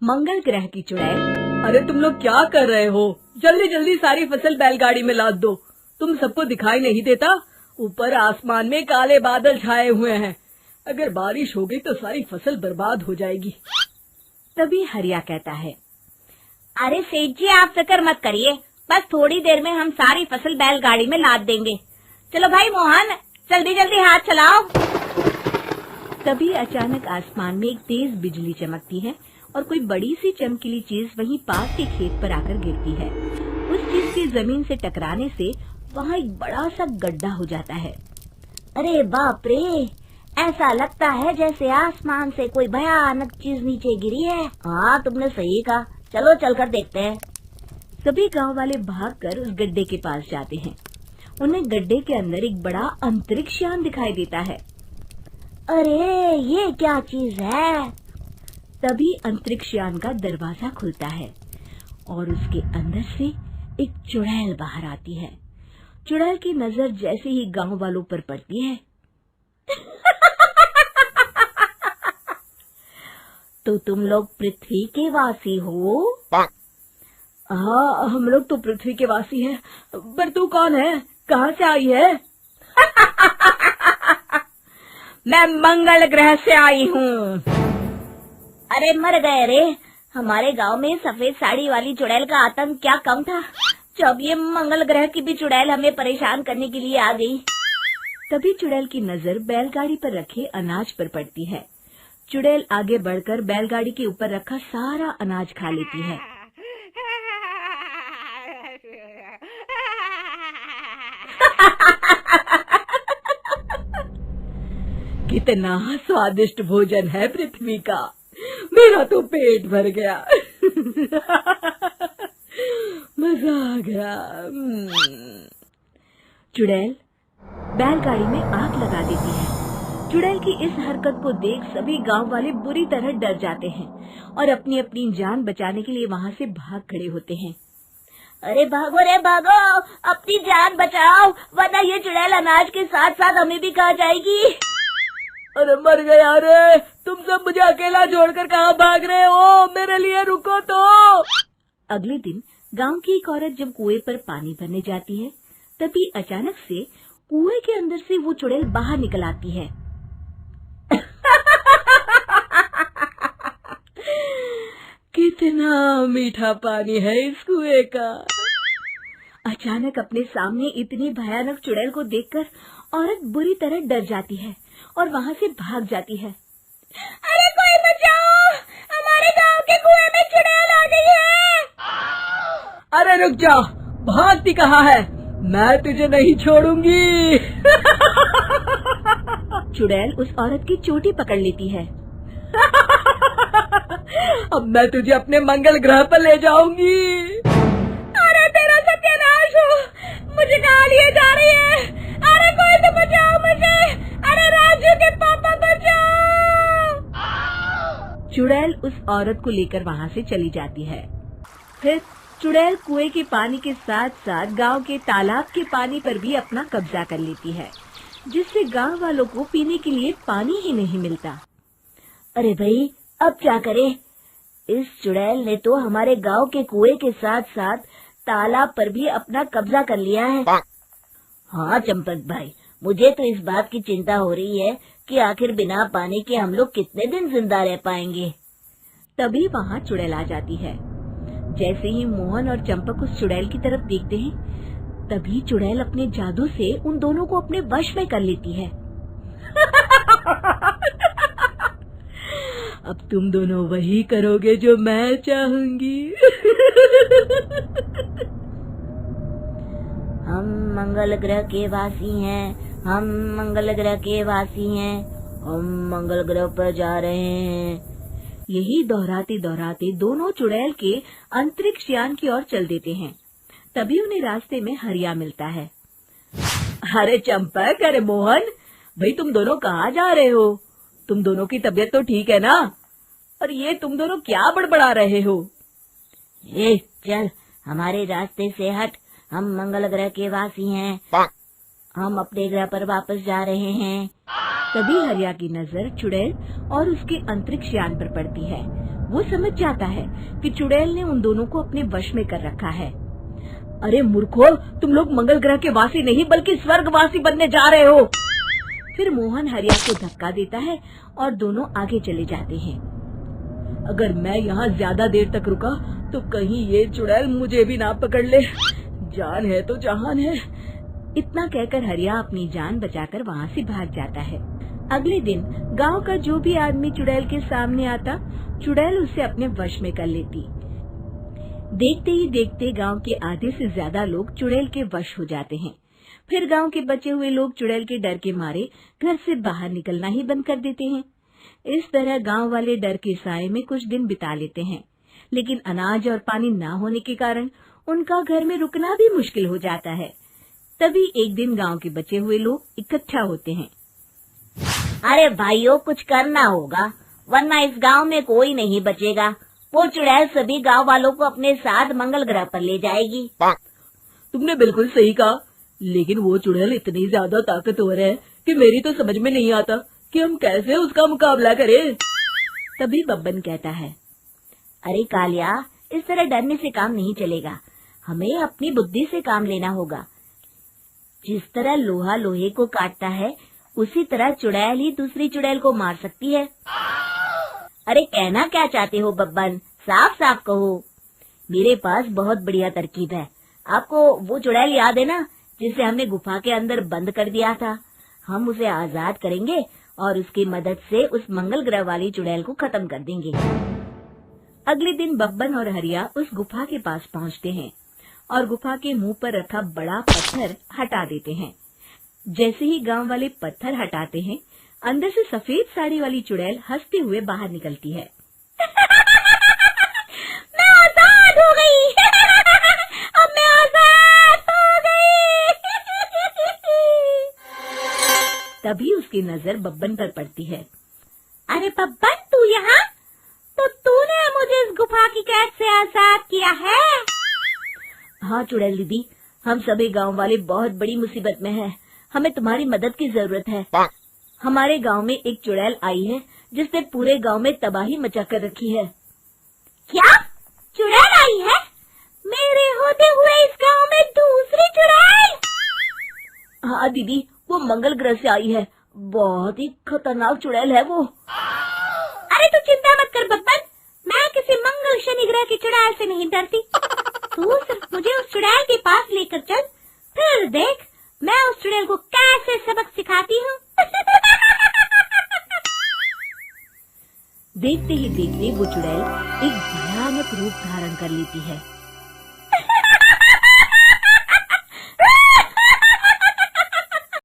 मंगल ग्रह की चुड़ैल। अरे तुम लोग क्या कर रहे हो? जल्दी जल्दी सारी फसल बैलगाड़ी में लाद दो। तुम सबको दिखाई नहीं देता? ऊपर आसमान में काले बादल छाए हुए हैं। अगर बारिश हो गई तो सारी फसल बर्बाद हो जाएगी। तभी हरिया कहता है, अरे सेठ जी आप फिक्र मत करिए, बस थोड़ी देर में हम सारी फसल बैलगाड़ी में लाद देंगे। चलो भाई मोहन, जल्दी जल्दी हाथ चलाओ। तभी अचानक आसमान में एक तेज बिजली चमकती है और कोई बड़ी सी चमकीली चीज वहीं पास के खेत पर आकर गिरती है। उस चीज के जमीन से टकराने से वहाँ एक बड़ा सा गड्ढा हो जाता है। अरे बाप रे, ऐसा लगता है जैसे आसमान से कोई भयानक चीज नीचे गिरी है। हाँ तुमने सही कहा, चलो चलकर देखते हैं। सभी गांव वाले भागकर उस गड्ढे के पास जाते हैं। उन्हें गड्ढे के अंदर एक बड़ा अंतरिक्ष यान दिखाई देता है। अरे ये क्या चीज है? तभी अंतरिक्ष यान का दरवाजा खुलता है और उसके अंदर से एक चुड़ैल बाहर आती है। चुड़ैल की नजर जैसे ही गांव वालों पर पड़ती है तो तुम लोग पृथ्वी के वासी हो? हाँ, हम लोग तो पृथ्वी के वासी हैं। पर तू कौन है? कहाँ से आई है? मैं मंगल ग्रह से आई हूँ। अरे मर गए रे, हमारे गांव में सफेद साड़ी वाली चुड़ैल का आतंक क्या कम था, जब ये मंगल ग्रह की भी चुड़ैल हमें परेशान करने के लिए आ गई। तभी चुड़ैल की नजर बैलगाड़ी पर रखे अनाज पर पड़ती है। चुड़ैल आगे बढ़कर बैलगाड़ी के ऊपर रखा सारा अनाज खा लेती है। कितना स्वादिष्ट भोजन है पृथ्वी का, मेरा तो पेट भर गया। मजा आ गया। चुड़ैल बैलगाड़ी में आग लगा देती है। चुड़ैल की इस हरकत को देख सभी गांव वाले बुरी तरह डर जाते हैं और अपनी अपनी जान बचाने के लिए वहां से भाग खड़े होते हैं। अरे भागो रे भागो, अपनी जान बचाओ, वरना ये चुड़ैल अनाज के साथ साथ हमें भी खा जाएगी। अरे मर गया रे, तुम सब मुझे अकेला छोड़कर कहाँ भाग रहे हो? मेरे लिए रुको तो। अगले दिन गांव की एक औरत जब कुएं पर पानी भरने जाती है, तभी अचानक से कुएं के अंदर से वो चुड़ैल बाहर निकल आती है। कितना मीठा पानी है इस कुएं का। अचानक अपने सामने इतनी भयानक चुड़ैल को देखकर औरत बुरी तरह डर जाती है और वहाँ से भाग जाती है। अरे कोई बचाओ, हमारे गांव के कुएं में चुड़ैल आ गई है। अरे रुक जा, भागती कहाँ है? मैं तुझे नहीं छोड़ूंगी। चुड़ैल उस औरत की चोटी पकड़ लेती है। अब मैं तुझे अपने मंगल ग्रह पर ले जाऊंगी। अरे तेरा सत्यानाश हो, मुझे कहाँ लिए जा रही है? अरे कोई तो बचाओ मुझे, अरे राजू के पापा बचाओ। चुड़ैल उस औरत को लेकर वहाँ से चली जाती है। फिर चुड़ैल कुएं के पानी के साथ साथ गांव के तालाब के पानी पर भी अपना कब्जा कर लेती है, जिससे गांव वालों को पीने के लिए पानी ही नहीं मिलता। अरे भाई, अब क्या करें? इस चुड़ैल ने तो हमारे गांव के कुएं के साथ साथ तालाब पर भी अपना कब्जा कर लिया है। हाँ चंपक भाई, मुझे तो इस बात की चिंता हो रही है कि आखिर बिना पानी के हम लोग कितने दिन जिंदा रह पाएंगे। तभी वहाँ चुड़ैल आ जाती है। जैसे ही मोहन और चंपक उस चुड़ैल की तरफ देखते हैं, तभी चुड़ैल अपने जादू से उन दोनों को अपने वश में कर लेती है। अब तुम दोनों वही करोगे जो मैं चाहूंगी। हम मंगल ग्रह के वासी हैं, हम मंगल ग्रह के वासी हैं, हम मंगल ग्रह पर जा रहे हैं। यही दोहराते दोहराते दोनों चुड़ैल के अंतरिक्ष यान की ओर चल देते हैं। तभी उन्हें रास्ते में हरिया मिलता है। अरे चंपक, अरे मोहन, भाई तुम दोनों कहाँ जा रहे हो? तुम दोनों की तबीयत तो ठीक है ना? और ये तुम दोनों क्या बड़बड़ा रहे हो? ए चल, हमारे रास्ते से हट, हम मंगल ग्रह के वासी हैं, हम अपने ग्रह पर वापस जा रहे हैं। तभी हरिया की नजर चुड़ैल और उसके अंतरिक्ष यान पर पड़ती है। वो समझ जाता है कि चुड़ैल ने उन दोनों को अपने वश में कर रखा है। अरे मूर्खों, तुम लोग मंगल ग्रह के वासी नहीं बल्कि स्वर्गवासी बनने जा रहे हो। फिर मोहन हरिया को धक्का देता है और दोनों आगे चले जाते हैं। अगर मैं यहाँ ज्यादा देर तक रुका तो कहीं ये चुड़ैल मुझे भी ना पकड़ ले। जान है तो जहान है। इतना कहकर हरिया अपनी जान बचाकर वहाँ से भाग जाता है। अगले दिन गांव का जो भी आदमी चुड़ैल के सामने आता, चुड़ैल उसे अपने वश में कर लेती। देखते ही देखते गांव के आधे से ज्यादा लोग चुड़ैल के वश हो जाते हैं। फिर गांव के बचे हुए लोग चुड़ैल के डर के मारे घर से बाहर निकलना ही बंद कर देते हैं। इस तरह गांव वाले डर के साए में कुछ दिन बिता लेते हैं, लेकिन अनाज और पानी न होने के कारण उनका घर में रुकना भी मुश्किल हो जाता है। तभी एक दिन गांव के बचे हुए लोग इकट्ठा होते हैं। अरे भाइयों, कुछ करना होगा वरना इस गांव में कोई नहीं बचेगा। वो चुड़ैल सभी गांव वालों को अपने साथ मंगल ग्रह पर ले जाएगी। तुमने बिल्कुल सही कहा, लेकिन वो चुड़ैल इतनी ज्यादा ताकतवर है कि मेरी तो समझ में नहीं आता कि हम कैसे उसका मुकाबला करें। तभी बब्बन कहता है, अरे कालिया, इस तरह डरने से काम नहीं चलेगा। हमें अपनी बुद्धि से काम लेना होगा। जिस तरह लोहा लोहे को काटता है, उसी तरह चुड़ैल ही दूसरी चुड़ैल को मार सकती है। अरे कहना क्या चाहते हो बब्बन, साफ साफ कहो। मेरे पास बहुत बढ़िया तरकीब है। आपको वो चुड़ैल याद है ना, जिसे हमने गुफा के अंदर बंद कर दिया था? हम उसे आजाद करेंगे और उसकी मदद से उस मंगल ग्रह वाली चुड़ैल को खत्म कर देंगे। अगले दिन बब्बन और हरिया उस गुफा के पास पहुंचते हैं और गुफा के मुंह पर रखा बड़ा पत्थर हटा देते हैं। जैसे ही गांव वाले पत्थर हटाते हैं, अंदर से सफेद साड़ी वाली चुड़ैल हंसते हुए बाहर निकलती है। मैं आजाद हो गई। अब मैं आजाद हो गई। तभी उसकी नजर बब्बन पर पड़ती है। अरे बब्बन, तू यहाँ? तो तूने मुझे इस गुफा की कैद से आजाद किया है? हाँ चुड़ैल दीदी, हम सभी गांव वाले बहुत बड़ी मुसीबत में हैं। हमें तुम्हारी मदद की जरूरत है। हमारे गांव में एक चुड़ैल आई है जिसने पूरे गांव में तबाही मचा कर रखी है। क्या? चुड़ैल आई है? मेरे होते हुए इस गांव में दूसरी चुड़ैल? हाँ दीदी, वो मंगल ग्रह से आई है। बहुत ही खतरनाक चुड़ैल है वो। अरे तू चिंता मत कर बब्बन, मैं किसी मंगल शनि ग्रह की चुड़ैल से नहीं डरती। तू सिर्फ मुझे उस चुड़ैल के पास लेकर चल, फिर देख मैं उस चुड़ैल को कैसे सबक सिखाती हूँ। देखते ही देखते वो चुड़ैल एक भयानक रूप धारण कर लेती है।